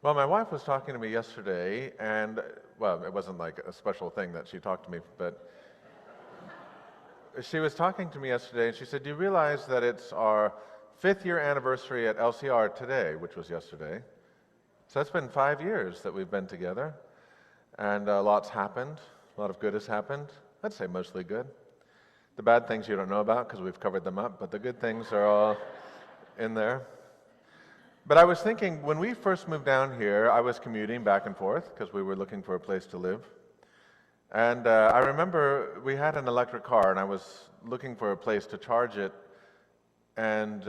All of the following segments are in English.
Well, my wife was talking to me yesterday, and, well, it wasn't like a special thing that she talked to me, but she was talking to me yesterday, and she said, "Do you realize that it's our 5th-year anniversary at LCR today," which was yesterday. So it's been 5 years that we've been together, and a lot's happened. A lot of good has happened. I'd say mostly good. The bad things you don't know about because we've covered them up, but the good things are all in there. But I was thinking, when we first moved down here, I was commuting back and forth because we were looking for a place to live. And I remember we had an electric car, and I was looking for a place to charge it. And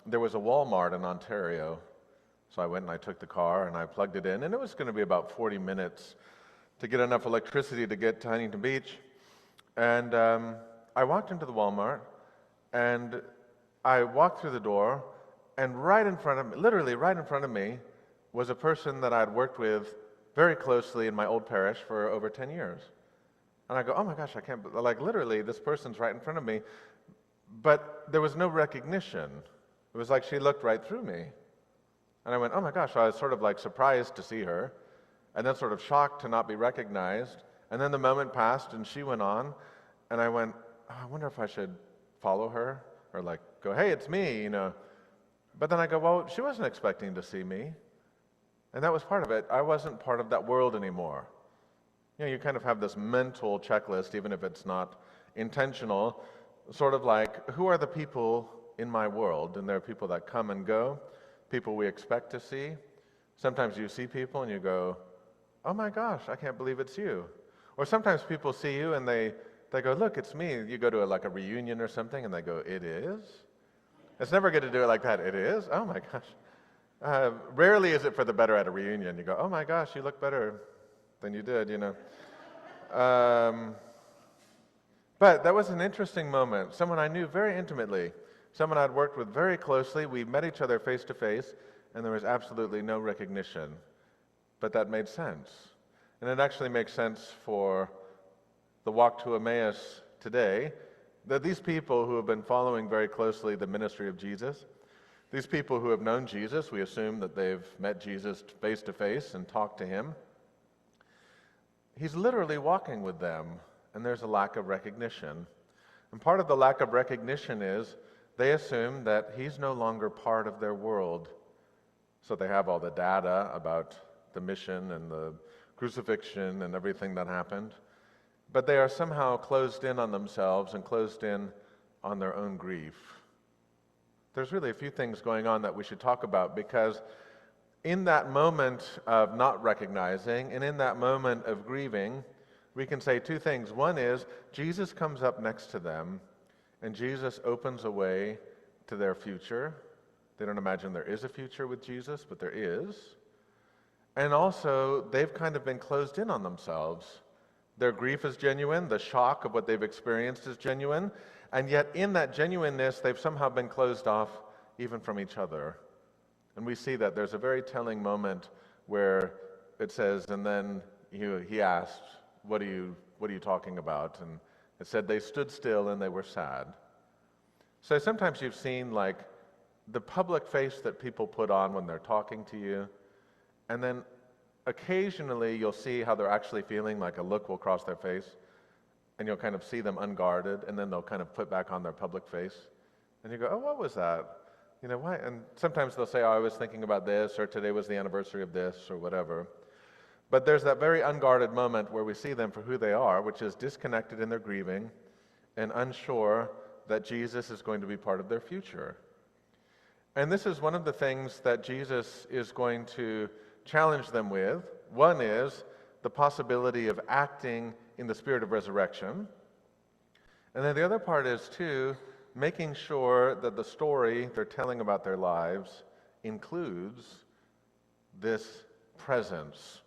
there was a Walmart in Ontario. So I went and I took the car and I plugged it in, and it was going to be about 40 minutes to get enough electricity to get to Huntington Beach. And I walked into the Walmart, and I walked through the door, and right in front of me, literally right in front of me, was a person that I'd worked with very closely in my old parish for over 10 years. And I go, oh my gosh, I can't, like literally this person's right in front of me. But there was no recognition. It was like she looked right through me. And I went, oh my gosh, I was sort of like surprised to see her, and then sort of shocked to not be recognized. And then the moment passed and she went on, and I went, oh, I wonder if I should follow her or like go, hey, it's me, you know. But then I go, well, she wasn't expecting to see me. And that was part of it. I wasn't part of that world anymore. You know, you kind of have this mental checklist, even if it's not intentional, sort of like, who are the people in my world? And there are people that come and go, people we expect to see. Sometimes you see people and you go, oh my gosh, I can't believe it's you. Or sometimes people see you and they go, look, it's me. You go to like a reunion or something and they go, it is? It's never good to do it like that. It is? Oh my gosh. Rarely is it for the better at a reunion. You go, oh my gosh, you look better than you did, you know. But that was an interesting moment. Someone I knew very intimately, someone I'd worked with very closely. We met each other face to face, and there was absolutely no recognition. But that made sense. And it actually makes sense for the walk to Emmaus today, that these people who have been following very closely the ministry of Jesus, these people who have known Jesus, we assume that they've met Jesus face to face and talked to him. He's literally walking with them, and there's a lack of recognition. And part of the lack of recognition is they assume that he's no longer part of their world. So they have all the data about the mission and the crucifixion and everything that happened. But they are somehow closed in on themselves and closed in on their own grief. There's really a few things going on that we should talk about, because in that moment of not recognizing and in that moment of grieving, we can say two things. One is Jesus comes up next to them and Jesus opens a way to their future. They don't imagine there is a future with Jesus, but there is. And also, they've kind of been closed in on themselves. Their grief is genuine, the shock of what they've experienced is genuine, and yet in that genuineness, they've somehow been closed off even from each other. And we see that there's a very telling moment where it says, and then he asked, what are you talking about? And it said they stood still and they were sad. So sometimes you've seen like the public face that people put on when they're talking to you, and then occasionally you'll see how they're actually feeling, like a look will cross their face, and you'll kind of see them unguarded, and then they'll kind of put back on their public face. And you go, oh, what was that? You know, why? And sometimes they'll say, oh, I was thinking about this, or today was the anniversary of this, or whatever. But there's that very unguarded moment where we see them for who they are, which is disconnected in their grieving and unsure that Jesus is going to be part of their future. And this is one of the things that Jesus is going to challenge them with. One is the possibility of acting in the spirit of resurrection. And then the other part is, too, making sure that the story they're telling about their lives includes this presence.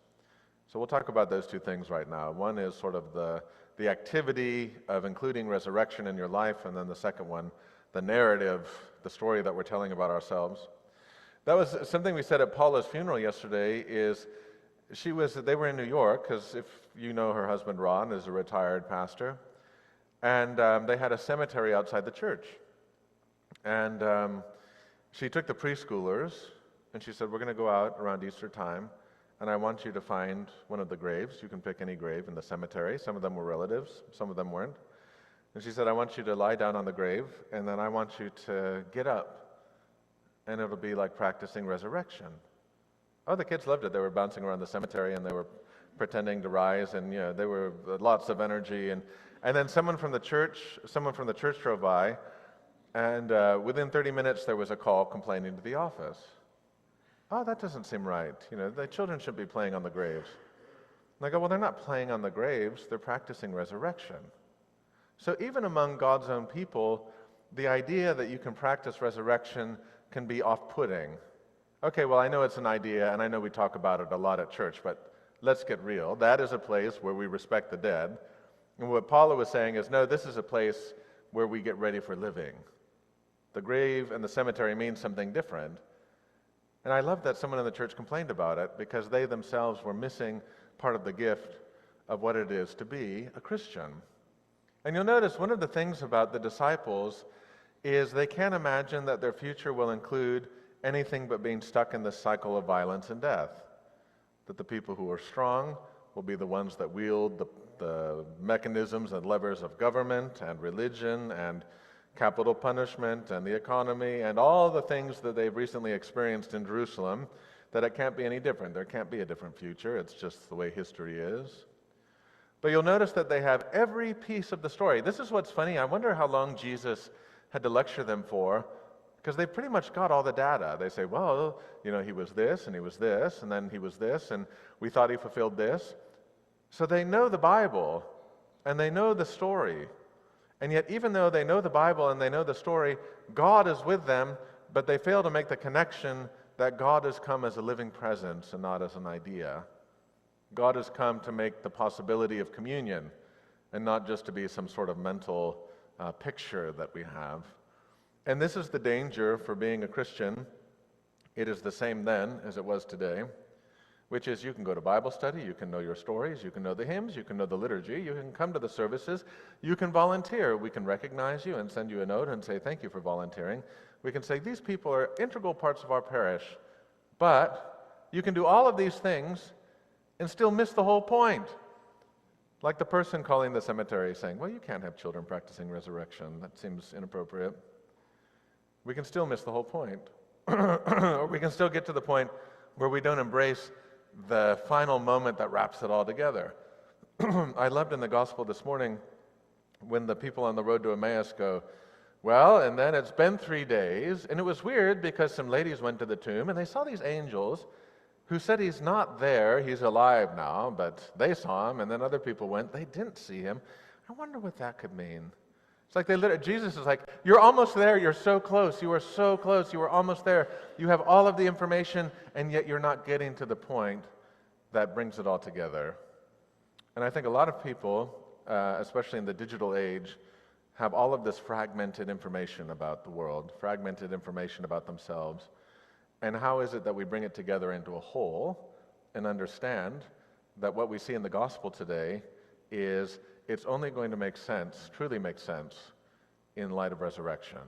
So we'll talk about those two things right now. One is sort of the activity of including resurrection in your life, and then the second one, the narrative, the story that we're telling about ourselves. That was something we said at Paula's funeral yesterday. They were in New York, because if you know, her husband Ron is a retired pastor, and they had a cemetery outside the church. And she took the preschoolers, And she said, we're going to go out around Easter time, and I want you to find one of the graves. You can pick any grave in the cemetery. Some of them were relatives, some of them weren't. And she said, I want you to lie down on the grave, and then I want you to get up, and it'll be like practicing resurrection. Oh, the kids loved it. They were bouncing around the cemetery, and they were pretending to rise, and they were lots of energy. And then someone from the church drove by, and within 30 minutes there was a call complaining to the office. Oh, that doesn't seem right. The children shouldn't be playing on the graves. And I go, well, they're not playing on the graves. They're practicing resurrection. So even among God's own people, the idea that you can practice resurrection can be off-putting. Okay, well, I know it's an idea, and I know we talk about it a lot at church, but let's get real. That is a place where we respect the dead. And what Paula was saying is, no, this is a place where we get ready for living. The grave and the cemetery mean something different. And I love that someone in the church complained about it, because they themselves were missing part of the gift of what it is to be a Christian. And you'll notice one of the things about the disciples is they can't imagine that their future will include anything but being stuck in this cycle of violence and death. That the people who are strong will be the ones that wield the mechanisms and levers of government and religion and capital punishment and the economy and all the things that they've recently experienced in Jerusalem, that it can't be any different. There can't be a different future. It's just the way history is. But you'll notice that they have every piece of the story. This is what's funny. I wonder how long Jesus had to lecture them for, because they pretty much got all the data. They say, well, he was this, and he was this, and then he was this, and we thought he fulfilled this. So they know the Bible, and they know the story. And yet, even though they know the Bible and they know the story, God is with them, but they fail to make the connection that God has come as a living presence and not as an idea. God has come to make the possibility of communion and not just to be some sort of mental picture that we have. And this is the danger for being a Christian. It is the same then as it was today, which is you can go to Bible study, you can know your stories, you can know the hymns, you can know the liturgy, you can come to the services, you can volunteer. We can recognize you and send you a note and say thank you for volunteering. We can say these people are integral parts of our parish, but you can do all of these things and still miss the whole point. Like the person calling the cemetery saying, well, you can't have children practicing resurrection. That seems inappropriate. We can still miss the whole point. Or we can still get to the point where we don't embrace the final moment that wraps it all together. I loved in the gospel this morning when the people on the road to Emmaus go, well, and then it's been 3 days, and it was weird because some ladies went to the tomb and they saw these angels who said he's not there, he's alive now, but they saw him, and then other people went, they didn't see him. I wonder what that could mean. It's like Jesus is like, you're almost there, you're so close, you are so close, you are almost there. You have all of the information, and yet you're not getting to the point that brings it all together. And I think a lot of people, especially in the digital age, have all of this fragmented information about the world, fragmented information about themselves. And how is it that we bring it together into a whole and understand that what we see in the gospel today is it's only going to make sense, truly make sense, in light of resurrection.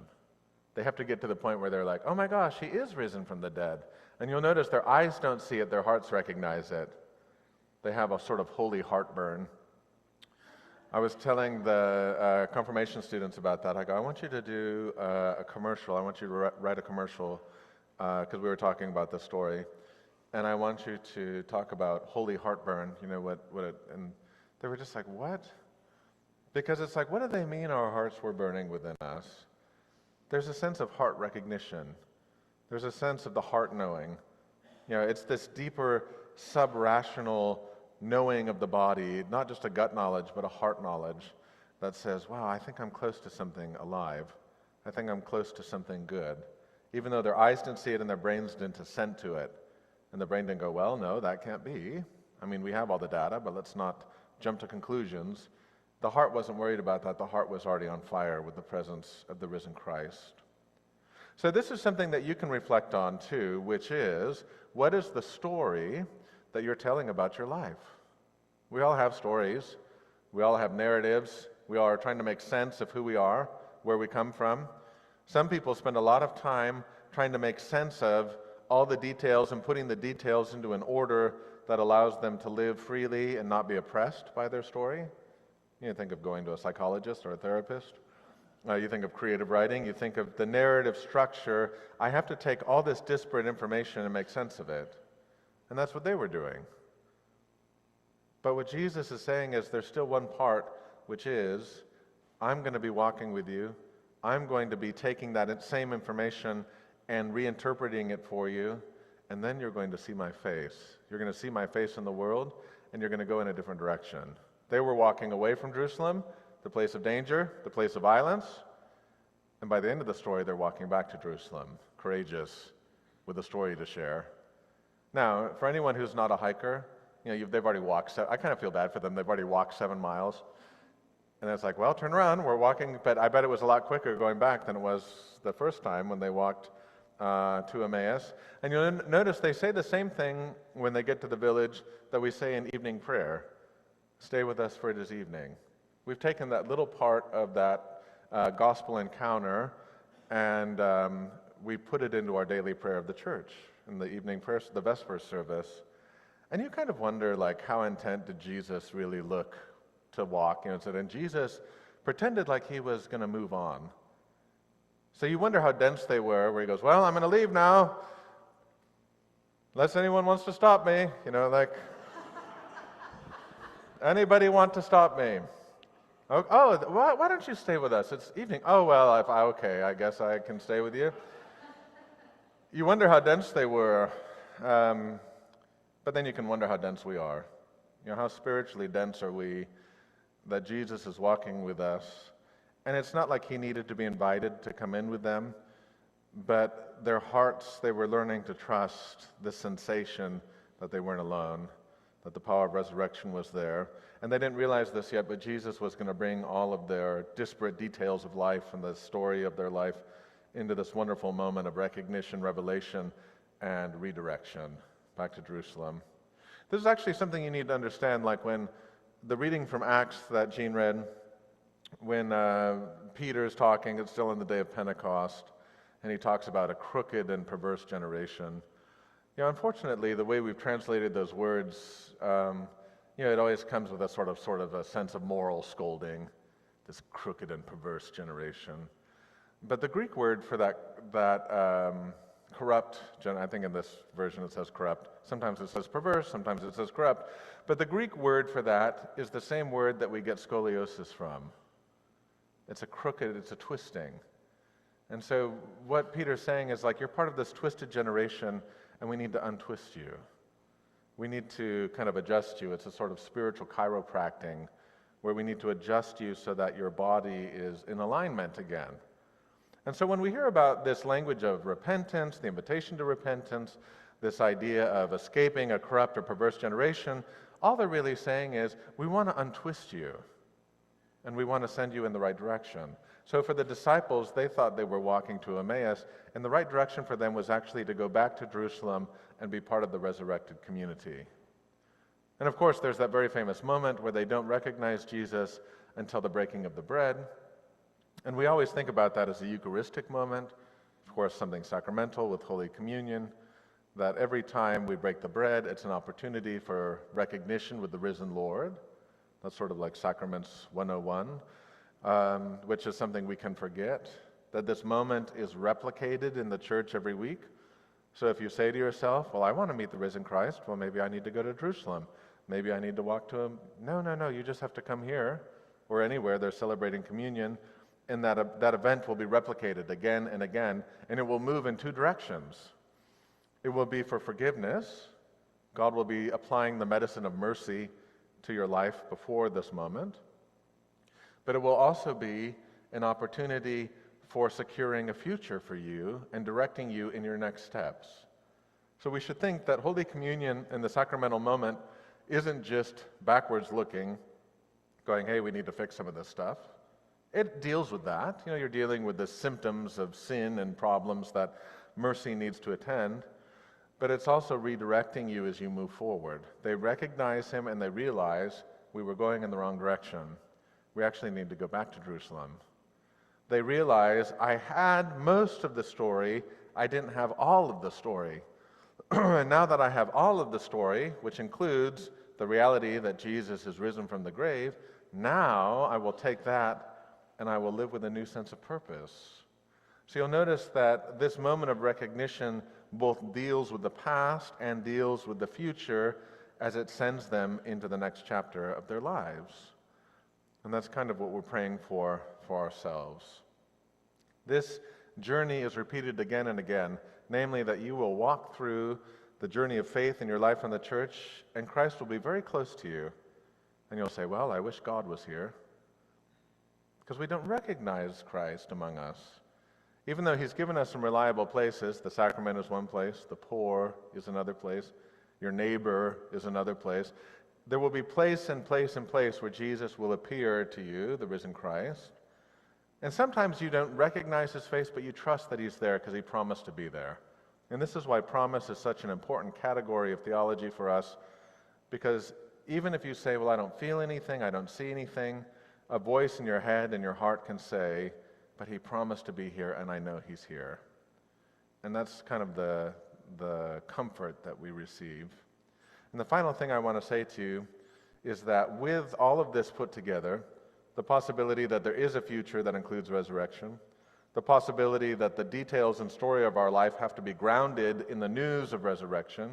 They have to get to the point where they're like, oh my gosh, he is risen from the dead. And you'll notice their eyes don't see it, their hearts recognize it. They have a sort of holy heartburn. I was telling the confirmation students about that. I go, I want you to do a commercial. I want you to write a commercial because we were talking about this story. And I want you to talk about holy heartburn, and they were just like, what? Because it's like, what do they mean our hearts were burning within us? There's a sense of heart recognition. There's a sense of the heart knowing. It's this deeper sub-rational knowing of the body, not just a gut knowledge, but a heart knowledge that says, wow, I think I'm close to something alive. I think I'm close to something good. Even though their eyes didn't see it and their brains didn't assent to it. And the brain didn't go, well, no, that can't be. I mean, we have all the data, but let's not jump to conclusions. The heart wasn't worried about that. The heart was already on fire with the presence of the risen Christ. So this is something that you can reflect on too, which is, what is the story that you're telling about your life? We all have stories. We all have narratives. We all are trying to make sense of who we are, where we come from. Some people spend a lot of time trying to make sense of all the details and putting the details into an order that allows them to live freely and not be oppressed by their story. You think of going to a psychologist or a therapist. You think of creative writing. You think of the narrative structure. I have to take all this disparate information and make sense of it. And that's what they were doing. But what Jesus is saying is there's still one part, which is, I'm going to be walking with you. I'm going to be taking that same information and reinterpreting it for you, and then you're going to see my face. You're going to see my face in the world, and you're going to go in a different direction. They were walking away from Jerusalem, the place of danger, the place of violence, and by the end of the story, they're walking back to Jerusalem, courageous, with a story to share. Now, for anyone who's not a hiker, they've already walked. I kind of feel bad for them. They've already walked 7 miles. And it's like, well, turn around. We're walking. But I bet it was a lot quicker going back than it was the first time when they walked to Emmaus. And you'll notice they say the same thing when they get to the village that we say in evening prayer. Stay with us, for it is evening. We've taken that little part of that gospel encounter and we put it into our daily prayer of the church in the evening prayer, the Vespers service. And you kind of wonder, how intent did Jesus really look to walk? And Jesus pretended like he was going to move on. So you wonder how dense they were, where he goes, well, I'm going to leave now, unless anyone wants to stop me. Anybody want to stop me? Oh, why don't you stay with us? It's evening. Oh, well, okay, I guess I can stay with you. You wonder how dense they were. But then you can wonder how dense we are. How spiritually dense are we that Jesus is walking with us? And it's not like he needed to be invited to come in with them, but their hearts, they were learning to trust the sensation that they weren't alone, that the power of resurrection was there. And they didn't realize this yet, but Jesus was going to bring all of their disparate details of life and the story of their life into this wonderful moment of recognition, revelation, and redirection back to Jerusalem. This is actually something you need to understand, when the reading from Acts that Gene read, when Peter's talking, it's still in the day of Pentecost, and he talks about a crooked and perverse generation. Unfortunately, the way we've translated those words, it always comes with a sort of a sense of moral scolding, this crooked and perverse generation. But the Greek word for that corrupt, I think in this version it says corrupt. Sometimes it says perverse, sometimes it says corrupt. But the Greek word for that is the same word that we get scoliosis from. It's a crooked, it's a twisting. And so what Peter's saying is you're part of this twisted generation, and we need to untwist you. We need to kind of adjust you. It's a sort of spiritual chiropractic where we need to adjust you so that your body is in alignment again. And so when we hear about this language of repentance, the invitation to repentance, this idea of escaping a corrupt or perverse generation, all they're really saying is, we want to untwist you, and we want to send you in the right direction. So for the disciples, they thought they were walking to Emmaus, and the right direction for them was actually to go back to Jerusalem and be part of the resurrected community. And of course, there's that very famous moment where they don't recognize Jesus until the breaking of the bread. And we always think about that as a Eucharistic moment, of course, something sacramental with Holy Communion, that every time we break the bread, it's an opportunity for recognition with the risen Lord. That's sort of like Sacraments 101, which is something we can forget, that this moment is replicated in the church every week. So if you say to yourself, well, I want to meet the risen Christ, well, maybe I need to go to Jerusalem. Maybe I need to walk to him. No, you just have to come here or anywhere they're celebrating communion, and that event will be replicated again and again, and it will move in two directions. It will be for forgiveness. God will be applying the medicine of mercy to your life before this moment. But it will also be an opportunity for securing a future for you and directing you in your next steps. So we should think that Holy Communion in the sacramental moment isn't just backwards looking, going, hey, we need to fix some of this stuff. It deals with that. You're dealing with the symptoms of sin and problems that mercy needs to attend. But it's also redirecting you as you move forward. They recognize him and they realize we were going in the wrong direction. We actually need to go back to Jerusalem. They realize I had most of the story, I didn't have all of the story. And now that I have all of the story, which includes the reality that Jesus is risen from the grave, now I will take that and I will live with a new sense of purpose. So you'll notice that this moment of recognition both deals with the past and deals with the future as it sends them into the next chapter of their lives. And that's kind of what we're praying for ourselves. This journey is repeated again and again, namely that you will walk through the journey of faith in your life in the church, and Christ will be very close to you. And you'll say, well, I wish God was here. Because we don't recognize Christ among us. Even though he's given us some reliable places, the sacrament is one place, the poor is another place, your neighbor is another place. There will be place and place and place where Jesus will appear to you, the risen Christ. And sometimes you don't recognize his face, but you trust that he's there because he promised to be there. And this is why promise is such an important category of theology for us, because even if you say, well, I don't feel anything, I don't see anything, a voice in your head and your heart can say, but he promised to be here and I know he's here. And that's kind of the comfort that we receive. And the final thing I want to say to you is that with all of this put together, the possibility that there is a future that includes resurrection, the possibility that the details and story of our life have to be grounded in the news of resurrection,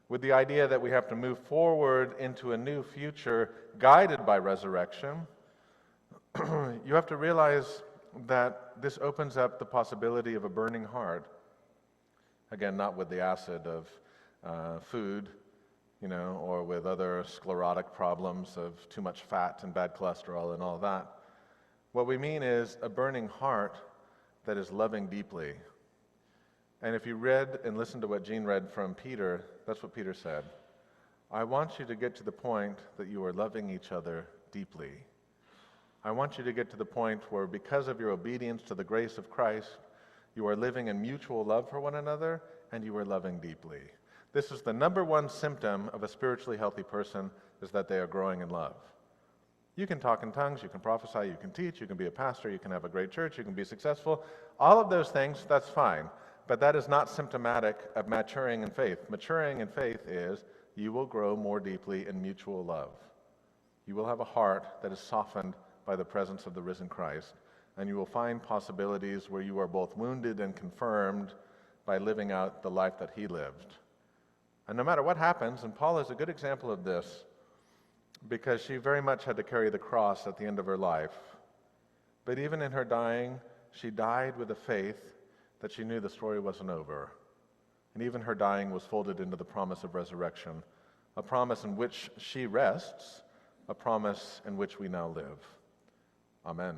with the idea that we have to move forward into a new future guided by resurrection, you have to realize that this opens up the possibility of a burning heart. Again, not with the acid of food, or with other sclerotic problems of too much fat and bad cholesterol and all that. What we mean is a burning heart that is loving deeply. And if you read and listened to what Jean read from Peter, that's what Peter said. I want you to get to the point that you are loving each other deeply. I want you to get to the point where, because of your obedience to the grace of Christ, you are living in mutual love for one another and you are loving deeply. This is the number one symptom of a spiritually healthy person, is that they are growing in love. You can talk in tongues, you can prophesy, you can teach, you can be a pastor, you can have a great church, you can be successful. All of those things, that's fine. But that is not symptomatic of maturing in faith. Maturing in faith is you will grow more deeply in mutual love. You will have a heart that is softened by the presence of the risen Christ, and you will find possibilities where you are both wounded and confirmed by living out the life that he lived. And no matter what happens, and Paula is a good example of this, because she very much had to carry the cross at the end of her life. But even in her dying, she died with a faith that she knew the story wasn't over. And even her dying was folded into the promise of resurrection, a promise in which she rests, a promise in which we now live. Amen.